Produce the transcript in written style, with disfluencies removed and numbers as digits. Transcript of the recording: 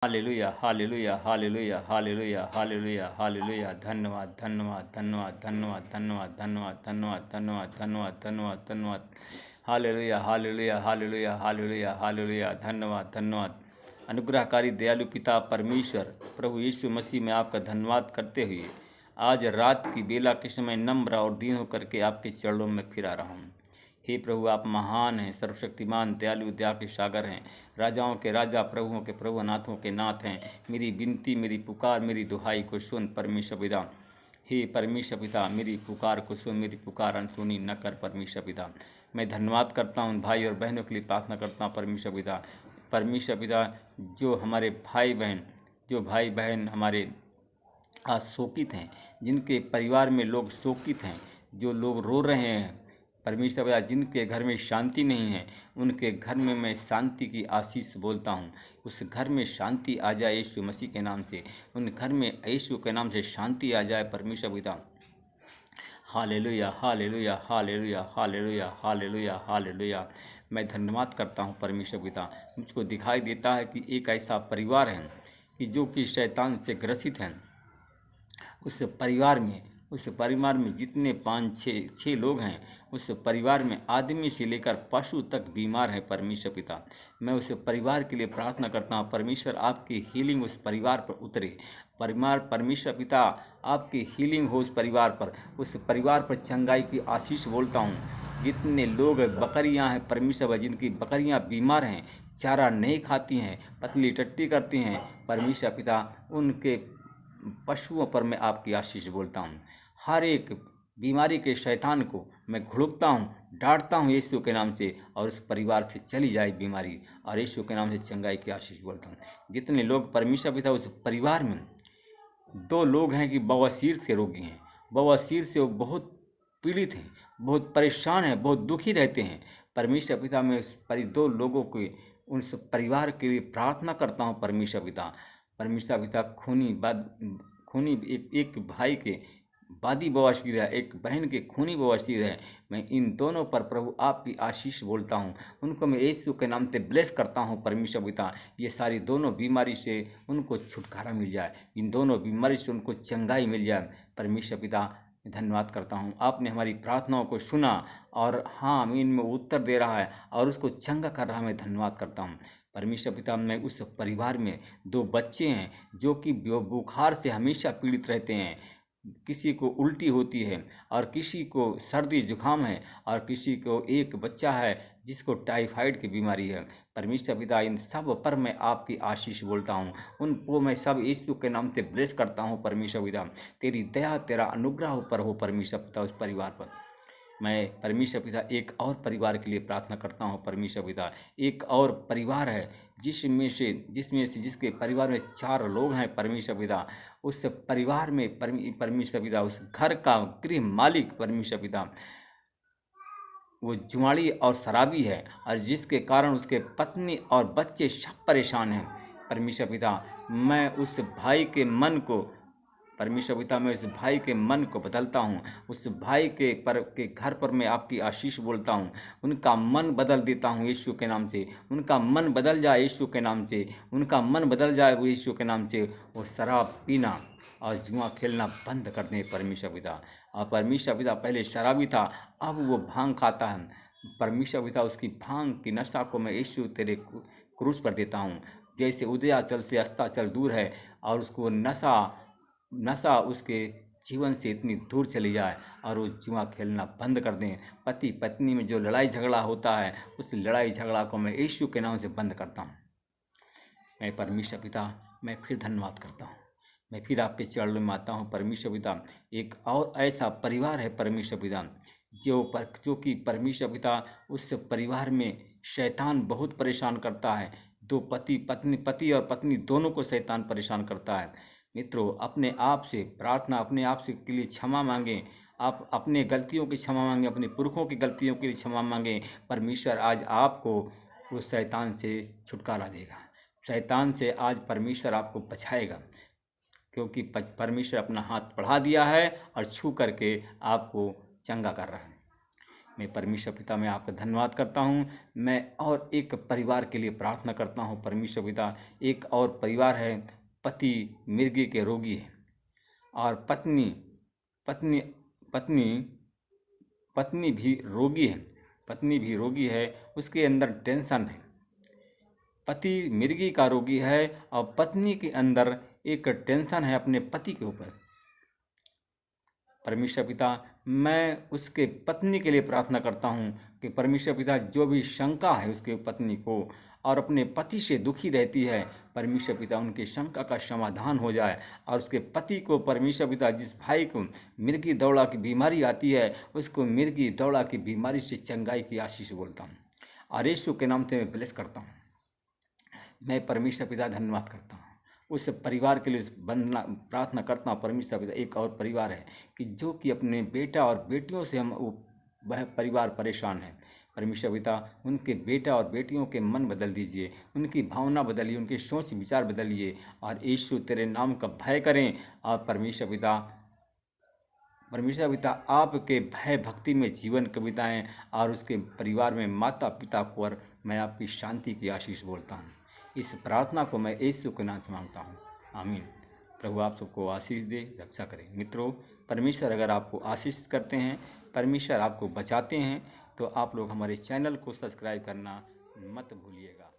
Hallelujah hallelujah hallelujah hallelujah hallelujah hallelujah. धन्यवाद धन्यवाद धन्यवाद धन्यवाद धन्यवाद धन्यवाद धन्यवाद धन्यवाद धन्यवाद धन्यवाद धन्यवाद। Hallelujah hallelujah hallelujah hallelujah hallelujah. धन्यवाद धन्यवाद। अनुग्रहकारी दयालु पिता परमेश्वर प्रभु यीशु मसीह में आपका धन्यवाद करते हुए आज रात की बेला के समय नम्र और दीन होकर के आपके चरणों में फिर आ रहा हूँ। हे प्रभु, आप महान हैं, सर्वशक्तिमान, दयालु, दया के सागर हैं, राजाओं के राजा, प्रभुओं के प्रभु, नाथों के नाथ हैं। मेरी विनती, मेरी पुकार, मेरी दुहाई को सुन परमेश्वर पिता। हे परमेश्वर पिता, मेरी पुकार को सुन, मेरी पुकार अनसुनी न कर परमेश्वर पिता। मैं धन्यवाद करता हूँ भाई और बहनों के लिए प्रार्थना करता हूँ परमेश्वर पिता। परमेश्वर पिता, जो हमारे भाई बहन हमारे आज शोकित हैं, जिनके परिवार में लोग शोकित हैं, जो लोग रो रहे हैं परमेश्वर पिता, जिनके घर में शांति नहीं है, उनके घर में मैं शांति की आशीष बोलता हूँ। उस घर में शांति आ जाए यीशु मसीह के नाम से। उन घर में यीशु के नाम से शांति आ जाए परमेश्वर पिता। Hallelujah hallelujah hallelujah hallelujah hallelujah hallelujah. मैं धन्यवाद करता हूँ परमेश्वर पिता। मुझको दिखाई देता है कि एक ऐसा परिवार है कि जो कि शैतान से ग्रसित है। उस परिवार में जितने 5-6 लोग हैं, उस परिवार में आदमी से लेकर पशु तक बीमार है परमेश्वर पिता। मैं उस परिवार के लिए प्रार्थना करता हूँ परमेश्वर, आपकी हीलिंग उस परिवार पर उतरे। परमेश्वर पिता, आपकी हीलिंग हो उस परिवार पर चंगाई की आशीष बोलता हूँ। जितने लोग बकरियां हैं परमेश्वर, जिनकी बकरियां बीमार हैं, चारा नहीं खाती हैं, पतली टट्टी करती हैं परमेश्वर पिता, उनके पशुओं पर मैं आपकी आशीष बोलता हूँ। हर एक बीमारी के शैतान को मैं घुड़कता हूँ, डांटता हूँ यीशु के नाम से, और उस परिवार से चली जाए बीमारी, और यीशु के नाम से चंगाई की आशीष बोलता हूँ। जितने लोग परमेश्वर पिता उस परिवार में 2 लोग हैं कि बवासीर से रोगी हैं, बवासीर से वो बहुत पीड़ित हैं, बहुत परेशान हैं, बहुत दुखी रहते हैं परमेश्वर पिता। मैं उस 2 लोगों के उस परिवार के लिए प्रार्थना करता हूँ परमेश्वर पिता। खूनी एक भाई के वादी बवासीर है, एक बहन के खूनी बवासीर है। मैं इन दोनों पर प्रभु आपकी आशीष बोलता हूँ। उनको मैं यीशु के नाम से ब्लेस करता हूँ परमेश्वर पिता। ये सारी दोनों बीमारी से उनको छुटकारा मिल जाए, इन दोनों बीमारी से उनको चंगाई मिल जाए परमेश्वर पिता। धन्यवाद करता हूँ, आपने हमारी प्रार्थनाओं को सुना और हाँ आमीन में उत्तर दे रहा है और उसको चंगा कर रहा है। मैं धन्यवाद करता हूँ परमेश्वर पिता। मैं उस परिवार में 2 बच्चे हैं जो कि बुखार से हमेशा पीड़ित रहते हैं। किसी को उल्टी होती है और किसी को सर्दी जुकाम है और किसी को एक बच्चा है जिसको टाइफाइड की बीमारी है परमेश्वर पिता। इन सब पर मैं आपकी आशीष बोलता हूँ, उनको मैं सब यीशु के नाम से ब्लेस करता हूँ परमेश्वर पिता। तेरी दया, तेरा अनुग्रह ऊपर हो परमेश्वर पिता उस परिवार पर। मैं परमेश्वर पिता एक और परिवार के लिए प्रार्थना करता हूँ परमेश्वर पिता। एक और परिवार है जिसके परिवार में 4 लोग हैं परमेश्वर पिता। उस परिवार में परमेश्वर पिता, उस घर का गृह मालिक परमेश्वर पिता वो जुआड़ी और शराबी है, और जिसके कारण उसके पत्नी और बच्चे सब परेशान हैं परमेश्वर पिता। मैं उस भाई के मन को परमेश्वर पिता, मैं उस भाई के मन को बदलता हूँ। उस भाई के घर पर मैं आपकी आशीष बोलता हूँ। उनका मन बदल देता हूँ यीशु के नाम से। उनका मन बदल जाए यीशु के नाम से। उनका मन बदल जाए वो यीशु के नाम से। वो शराब पीना और जुआ खेलना बंद कर दें परमेश्वर पिता। और परमेश्वर पिता पहले शराबी था, अब वो भांग खाता है परमेश्वर पिता। उसकी भांग की नशा को मैं यीशु तेरे क्रूस पर देता हूँ। जैसे उदयाचल से अस्ताचल दूर है और उसको नशा उसके जीवन से इतनी दूर चली जाए और वो जुआ खेलना बंद कर दें। पति पत्नी में जो लड़ाई झगड़ा होता है, उस लड़ाई झगड़ा को मैं यीशु के नाम से बंद करता हूँ। मैं परमेश्वर पिता, मैं फिर धन्यवाद करता हूँ। मैं फिर आपके चरणों में आता हूँ परमेश्वर पिता। एक और ऐसा परिवार है परमेश्वर पिता जो कि परमेश्वर पिता, उस परिवार में शैतान बहुत परेशान करता है। 2 पति और पत्नी दोनों को शैतान परेशान करता है। मित्रों, अपने आप से प्रार्थना, अपने आप से के लिए क्षमा मांगें। आप अपने गलतियों की क्षमा मांगें, अपने पुरखों की गलतियों के लिए क्षमा मांगें। परमेश्वर आज आपको उस शैतान से छुटकारा देगा। शैतान से आज परमेश्वर आपको बचाएगा, क्योंकि परमेश्वर अपना हाथ बढ़ा दिया है और छू करके आपको चंगा कर रहा है। मैं परमेश्वर पिता में आपका धन्यवाद करता हूँ। मैं और एक परिवार के लिए प्रार्थना करता हूँ परमेश्वर पिता। एक और परिवार है, पति मिर्गी के रोगी है और पत्नी पत्नी पत्नी पत्नी भी रोगी है। पत्नी भी रोगी है, उसके अंदर टेंशन है। पति मिर्गी का रोगी है और पत्नी के अंदर एक टेंशन है अपने पति के ऊपर। परमेश्वर पिता, मैं उसके पत्नी के लिए प्रार्थना करता हूँ कि परमेश्वर पिता जो भी शंका है उसके पत्नी को और अपने पति से दुखी रहती है, परमेश्वर पिता उनकी शंका का समाधान हो जाए और उसके पति को परमेश्वर पिता, जिस भाई को मिर्गी दौड़ा की बीमारी आती है, उसको मिर्गी दौड़ा की बीमारी से चंगाई की आशीष बोलता हूँ और यीशु के नाम से मैं ब्लेस करता हूँ। मैं परमेश्वर पिता धन्यवाद करता हूँ। उस परिवार के लिए वंदना प्रार्थना करता हूँ परमेश्वर पिता। एक और परिवार है कि जो कि अपने बेटा और बेटियों से वह परिवार परेशान है। परमेश्वर पिता, उनके बेटा और बेटियों के मन बदल दीजिए, उनकी भावना बदलिए, उनके सोच विचार बदलिए और यीशु तेरे नाम का भय करें। और परमेश्वर पिता आपके भय भक्ति में जीवन को बिताएं और उसके परिवार में माता पिता को और मैं आपकी शांति की आशीष बोलता हूँ। इस प्रार्थना को मैं यीशु के नाम से मांगता हूँ, आमीन। प्रभु आप सबको आशीष दे, रक्षा करें। मित्रों, परमेश्वर अगर आपको आशीष करते हैं, परमेश्वर आपको बचाते हैं, तो आप लोग हमारे चैनल को सब्सक्राइब करना मत भूलिएगा।